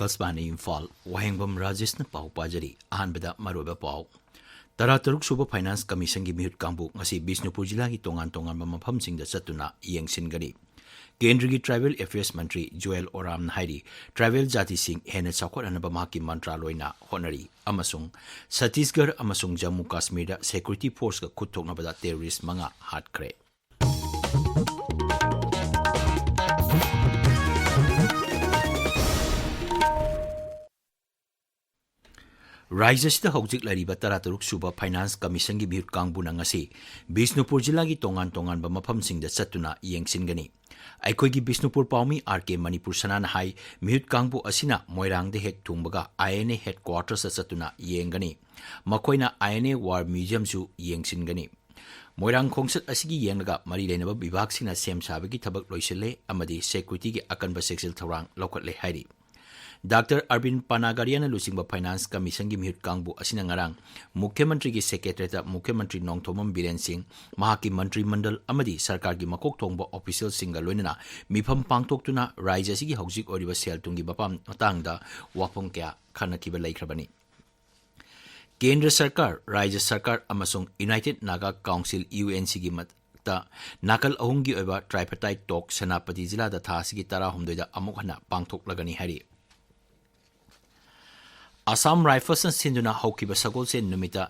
Akasbani Imphal, Wahengbam Rajesh na pau pajari, ahanbada maruba pau. Tarataruk Suba Finance Commission gi mihut kangbu ngasi Bisnupur jila gi tongan-tongan mamaphamsingda chatuna yengsinggani. Kendra Tribal Affairs Mantri Joel Oram Hairi, Tribal Jati Singh hena chakot anaba mahaki mantraloina honari amasung Chhattisgarh amasung Jammu Kashmir da Security Force ga khutthoknabada terrorist manga hatkre. Rajesh Hojik Lariba Tarataruk Suba Finance Commission gi mihut kangbu na ngasi Bisnupur jila gi tongan-tongan ba mafhamsingda chatuna yengsingani. Aikoigi Bisnupur Paumi RK Manipur Sanan Hai mihut kangbu asina Moirang de hek thungbaga INA headquarters chatuna yengani. Makoina INA War Museum su yengsingani. Moirang khongsat asigi yengaga mari lenaba bibhag sina sem sabagi thabak loisile amadi security gi akanba sexual thorang lokatle hairi. Dr. Arvind Panagariana Lusingba Finance Commission gi mihut kangbu asina ngarang Mukhyamantri gi secretary ta Mukhyamantri Nongthomam Biren Singh mahaki mantri mandal amadi sarkar gi makok thongba official singa loinana mifam pangtoktuna raija sigi hojik oriba sel tungi bapam matangda wapong kya khanakiba laikhrabani. Kendra Sarkar, Raja Sarkar amasung United Naga Council UNC gi ta nakal ahungi oiba tripartite talk Senapati jila da tha sigi tara humdoida amuk hana pangthok lagani hari. Assam Rifles and Sinduna Hokiba Sagol Sen Numita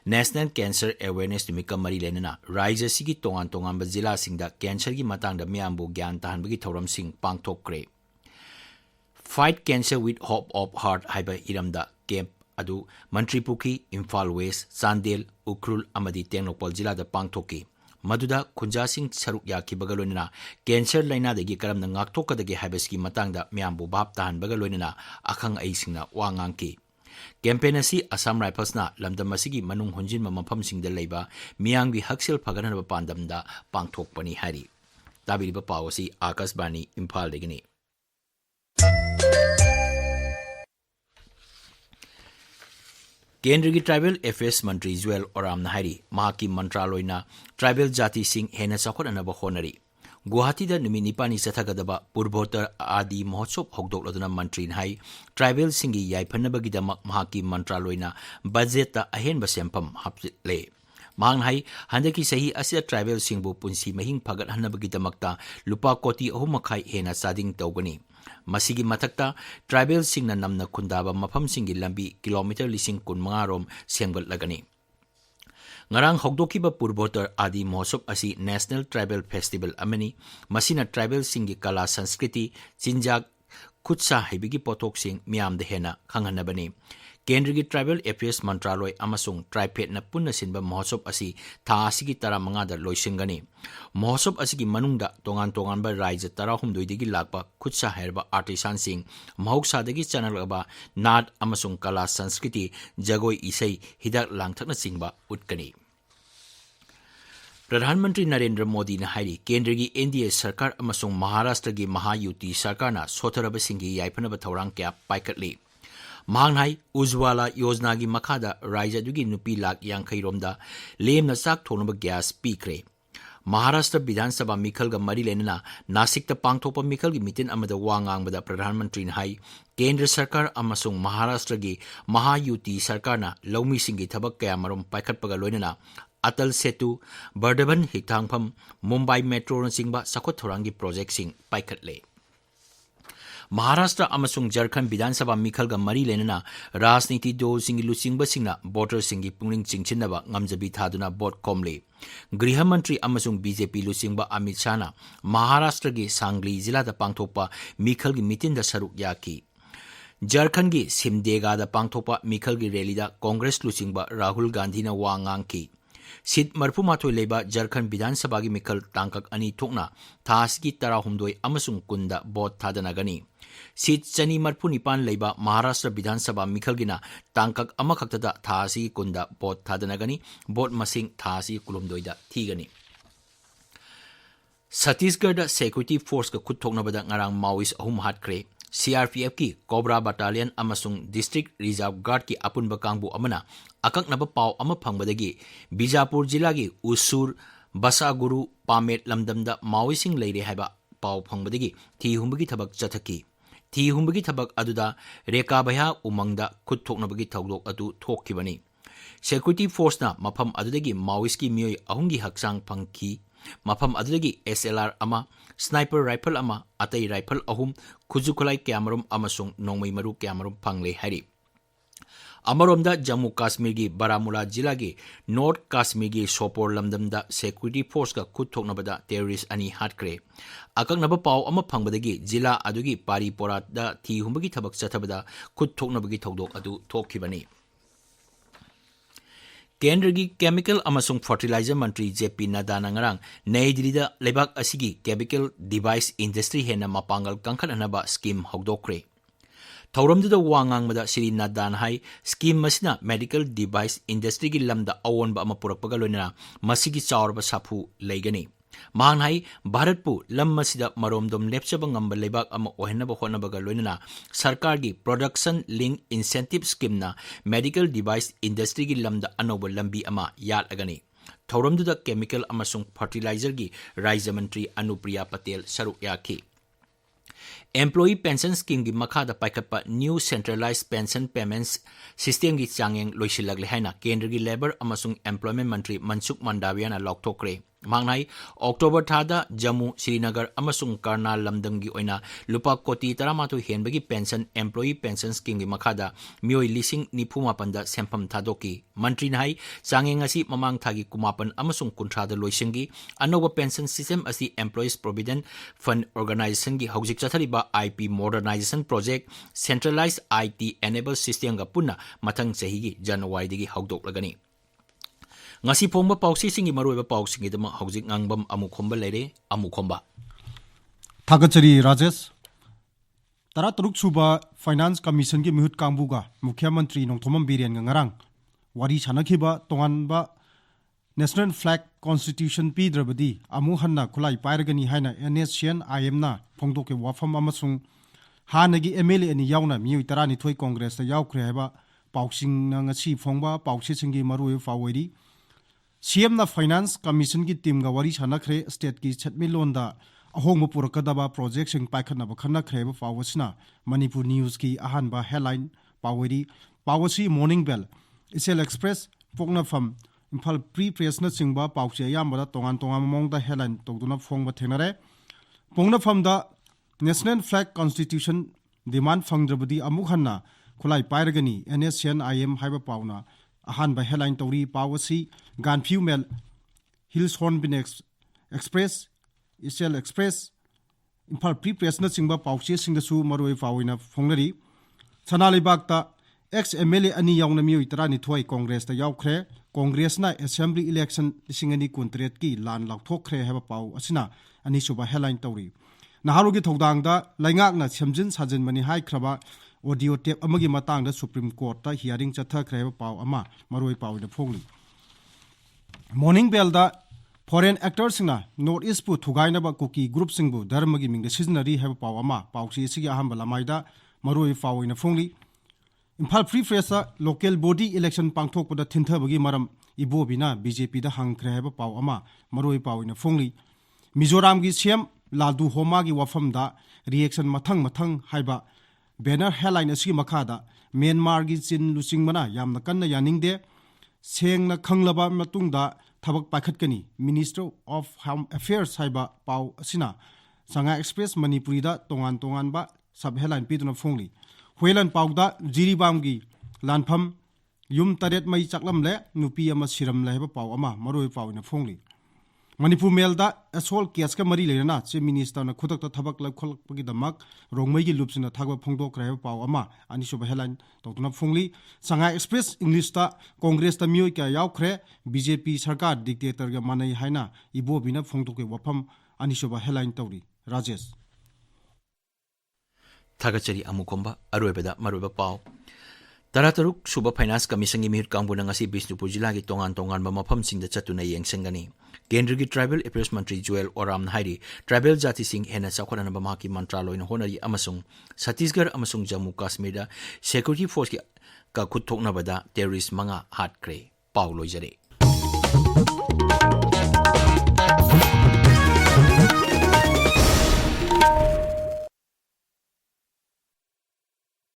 National Cancer Awareness Numika Mari Lenana Raija Sigi Tongan Bazila Singda Cancer Gi Matang da Miambu Gyan Tahan Bagi Thoram Sing Pangtok Kre Fight Cancer with Hope of Heart Haiba Iramda Camp Adu Mantri Puki Imphal West Sandel Ukrul Amadi Tengnopal Jila da Pangtoki Maduda Kunja Sing Saruk Yaki Bagalonina Cancer Laina de Gikaram the Ngaktoka de Habeski Matanga Miambu Bab Tahan Bagalonina Akang Aisingna Wanganki. Campaign si Assam Rifles na Lamdamasigi Manung Honjin Mamapam Sing de Leba Miangi Haxil Pagana Pandamda Pangtok Pani Hari. Tabi Pawasi Akasbani Imphal Degani. Kendra Tribal Affairs Mantri Joel Oram Nahari, Mahaki Mantraloina, Tribal Jati Singh Hena Sakot Anaba Honari. Guwahati da Numinipani Sathagadaba, Purbotar Adi Mohotsop Hogdok Lodana Mantri Hai, Tribal Singi Yaipanabagida Mahaki Mantraloina, Bazeta Ahen Basempam Haple. Mahang Hai, Handaki Sahi Asia Tribal Singbu Punsi Mahing Pagat Hanabagida Makta, Lupa Koti Ohumakai Hena Sading Togani. Masigi matakta tribal sing na namna kundaba mafam singi lambi kilometer lising kun mangarom senggal lagani. Ngarang hogdokiba purbotar adi mohosop asi National Tribal Festival amani masina tribal singi kala sanskriti chinjak khutsa haibigi potok sing miam de hena khanghanabani. Kendra Tribal Affairs Mantraloy amasung tripet na punna sinba mohosop asi tha asigi tara mangada loisingani. Mohosop asigi manungda tongan ba raija tara humdoidigi lakpa khutsa herba artisan sing mahoksadagi chanalaba nat amasung kala sanskriti jagoi isai hidak langthakna singba utkani. Pradhanmantri Narendra Modi na hairi Kendra gi NDA Sarkar amasung Maharashtra gi Mahayuti Sarkar na sotaraba singi yaipanaba thorang kya paikatli. Mahanghai Ujwala Yojana gi Makada Raija Dugi Nupi Lak Yankhairomda Lem na Sak Thonaba Gas Pikre. Maharashtra Bidhan Sabha Mikhal ga Mari Lenana Nasik ta Pangthopa Mikhal gi Mitin Amada Wangang Bada Pradhanmantri Hai Kendra Sarkar amasung Maharashtra gi Mahayuti Sarkar na Laumi Singi Thabak Kaya Marom Paikhatpaga Loinana Atal Setu Bardhaban Hikthangpham Mumbai Metro Singba Sakot Thorangi Project Sing Paikhatle. Maharashtra amasung Jharkhand Bidhan Sabha Mikhal ga Mari Lenana Rajniti do Singi Lusingba Singna Voter Singi Pungling Chingchinaba Ngamjabi Thaduna Bot Komle. Griha Mantri amasung BJP Lusingba Amit Shah na Maharashtra gi Sangli Jila da Pangthopa Mikhal gi Mitin da Saruk Yaki. Jharkhand gi Simdega da Pangthopa Mikhal gi Rally da Congress Lusingba Rahul Gandhi na Wangang Sit Marpu Matoi Leba Jharkhand Bidhan Sabha gi Mikhal Tangkak Ani Thokna Thasgi Tara Humdoi amasung Kunda Bot Thadanagani. Sit Chani Marpu Nipan Leba Maharashtra Bidhan Sabha Mikhal gina Tangkak Amakaktada Thasi Kunda Bot Thadanagani Bot Masing Thasi Kulumdoida Thigani. Chhattisgarh da Security Force ka Kuthoknabada Ngarang Maoist Ahum Hatkre CRPF ki Cobra Battalion amasung District Reserve Guard ki apunba kangbu amana akaknaba pau ama phangbadagi Bijapur jila gi Usur Basaguru Pamet lamdamda Maoising leire haiba pau phangbadagi thi humbagi thabak chathaki थी हुंबगी थबक अदुदा रेका भया उमंगदा खुद थोकनबगी थौदोक अदु थोकखिबनी security फोर्सना मफम अदुदगी माओइस्टकी मियोय अहुंगी हक्सांग फंगखी मफम अदुदगी SLR अमा sniper rifle अमा अतई rifle अहुम खुजुखुलाई क्यामरुम अमसुंग नोंमई मरु क्यामरुम फंगले हरी अमरोमदा जम्मू काश्मीर की बारामूला जिला की north Kashmir की सोपोर लमदमदा सिक्योरिटी फोर्स का खुद थोकनबदा टेररिस्ट अनि हाटक्रे अकंगनब पाव अमा फंगबदगी जिला अदुगी पारीपोरादा थी हुंबगी थबक चथबदा खुद थोकनबगी थौदोक अदु थोकखिबनी केंद्र की केमिकल अमसुंग फर्टिलाइजर मंत्री JP नड्डा नंगरांग नई दिल्ली लेबाक असिगी केमिकल डिवाइस इंडस्ट्री हेना मपांगल कंखननबा स्कीम हौदोक्रे थौरमदुदा वा ngangbada श्री नड्डान हाई स्कीम मसिना मेडिकल डिवाइस इंडस्ट्री की लमदा अवोनबा अमा पुरकपगा लोइना मसिगी चावरबा साफु लेगनी मान हाई भारतपु लम मसिदा मरोमदोम लेपचबा ngamba लेबाक अमा ओहेनबा होनबगा लोइना सरकार की प्रोडक्शन लिंक इंसेंटिव स्कीम ना मेडिकल डिवाइस इंडस्ट्री की लमदा अनोबा लंबी अमा यालगनी थौरमदुदा केमिकल अमसुंग फर्टिलाइजर की राज्य मंत्री अनुप्रिया पटेल सरुक याखी एम्प्लॉई पेंशन स्कीम की मखादा पाइकप new centralised pension payments system की चांगेंग लोइसिलगले हाइना केंद्र की लेबर अमसुंग एम्प्लॉयमेंट मंत्री मनसुख मंडावियाना लौथोक्रे मांगनाई अक्टोबर थादा जम्मू श्रीनगर अमसुंग कर्नाल लमदंगी ओइना लुपा कोटी 13 हेनबगी पेंशन एम्प्लॉई पेंशन स्कीम की मखादा मियोई लिसिंग 94 सेंफम थादोकी मंत्री नाई चांगेंग असी ममांग थागी 9 अमसुंग 30 लोइसिंगी अनोबा पेंशन सिस्टम असी एम्प्लॉइज प्रोविडेंट फंड ऑर्गेनाइजेशन की हौजिक चथरिबा IP modernisation project centralised IT enable system का पुन्ना मथंग चही की जनवरी हौदोकलगनी ngasi phongba pausi singi maroiba pausingi dama hojik ngangbam amukhomba leire amukhomba thagachari rajesh tara turuk suba finance commission ki mihut kangbuga mukhya mantri nongthomam biren ngarang wari chanakhiba tonganba national flag constitution pi drabadi amu hanna khulai pairgani haina NSCN IM na phongdoke wafam amasung hanagi MLA ani yauna miui tarani thoi congress ta yaukre haba pausing na ngasi phongba pausi singi maroi fawori CM na finance commission की team का worry छानखरे state की छटमिलोन दा अहोंग पुरकदबा project सिंग पाइखनब खनखरे पावसना Manipur news की अहानबा headline Pavri पावसी morning bell इसेल express पोकनाफम Imphal free press न सिंगबा पावचे यामबदा तोंगान तोंगान मोंगदा headline तोगदुना फोंगबा थेंगनरे पोंगनाफम दा नेशनल फ्लैग कॉन्स्टिट्यूशन डिमांड फंगद्रबदी अमुखन्ना खुलाई पायरगनी NSCN IM हाइबा पावना अहानबा हेडलाइन तौरी पावसी गानफ्यू मेल हिल्स हॉर्नबिन एक्सप्रेस इसेल एक्सप्रेस इम्फाल प्री प्रेस न चिंबा पाउचे सिंगसु मरोय फावइना फोंगनरी सनालिबागता एक्स MLA अनि यावना मियोइ 12 कांग्रेस ता यावख्रे कांग्रेसना असेंबली इलेक्शन 2023 की लान लाउथोखरे हेबा पाउ असिना अनि सुबा हेडलाइन तौरी नहारोगी थौदांगदा लाइंगाकना सेमजिन साजिन मनि हाइख्रबा ऑडियो टेप अमगी मतांगदा सुप्रीम कोर्ट ता हियरिंग चथखरे हेबा पाउ अमा मरोय पाउइना फोंगली मॉर्निंग बेलदा फॉरेन एक्टर्स सिंगना नॉर्थ ईस्ट पु थुगाइनबा कुकी ग्रुप सिंगबु धर्मगी मिंग सिजनरी हेबा पाउ अमा पाउसी सिगी अहम लमाइदा मरोय फावइना फोंगली Imphal free press local body election पांगथोकपदा थिंथबगी मरम इबोबिना BJP दा हंगख्रे हेबा पाउ अमा मरोय पाउइना फोंगली मिजोराम की सीएम लालदू होमा की वफमदा रिएक्शन मथंग मथंग हाइबा बैनर हेडलाइन असि मखादा म्यांमार की चिन लुचिंग मना यामना कन्ना यानिंगदे सेंगना खंगलबा मतुंगदा थबक पाखतकनी मिनिस्टर ऑफ होम अफेयर्स हाइबा पाउ असिना संगा एक्सप्रेस मणिपुरी दा तोंगान तोंगान बा सब हेडलाइन पिदुना फोंगली हुएलन पाउदा जिरीबाम की लानफम युम तरेत मई चकलमले नुपी अमा सिरमले हेबा पाउ अमा मरोय पाउना फोंगली मणिपुर मेलदा असोल केस का मरी लेना चीफ मिनिस्टर ना खुदक थबक लखलपगी दमक रोंगमई की लुपसिना थागबा फोंदोक्रे हेबा पाउ अमा अनिसुबा हेडलाइन तौतुना फोंगली संगा एक्सप्रेस इंग्लिश ता कांग्रेस ता मियोय का यावख्रे BJP सरकार डिक्टेटर गा मानई हाइना इबोबिना फोंदोके वफम अनिसुबा हेडलाइन तौरी राजेश थागचरी अमुखोंबा अरोयबदा मरोयबा पाउ तरातरुक सुबह फाइनेंस कमीशन की मिहित कांगबुना ngasi बिष्णुपुर जिला की तोंगान तोंगान मफम सिंह चतुना येंगसंगनी केंद्र की ट्राइबल अफेयर्स मंत्री जोएल ओराम हाइरी ट्राइबल जाति सिंह हेना चाखोननबा माकी मंत्रालय होनरी अमसुंग छत्तीसगढ़ अमसुंग जम्मू कश्मीर दा सिक्योरिटी फोर्स का खुद थोकनबदा टेररिस्ट मंगा हाटक्रे पाउ लोइजरे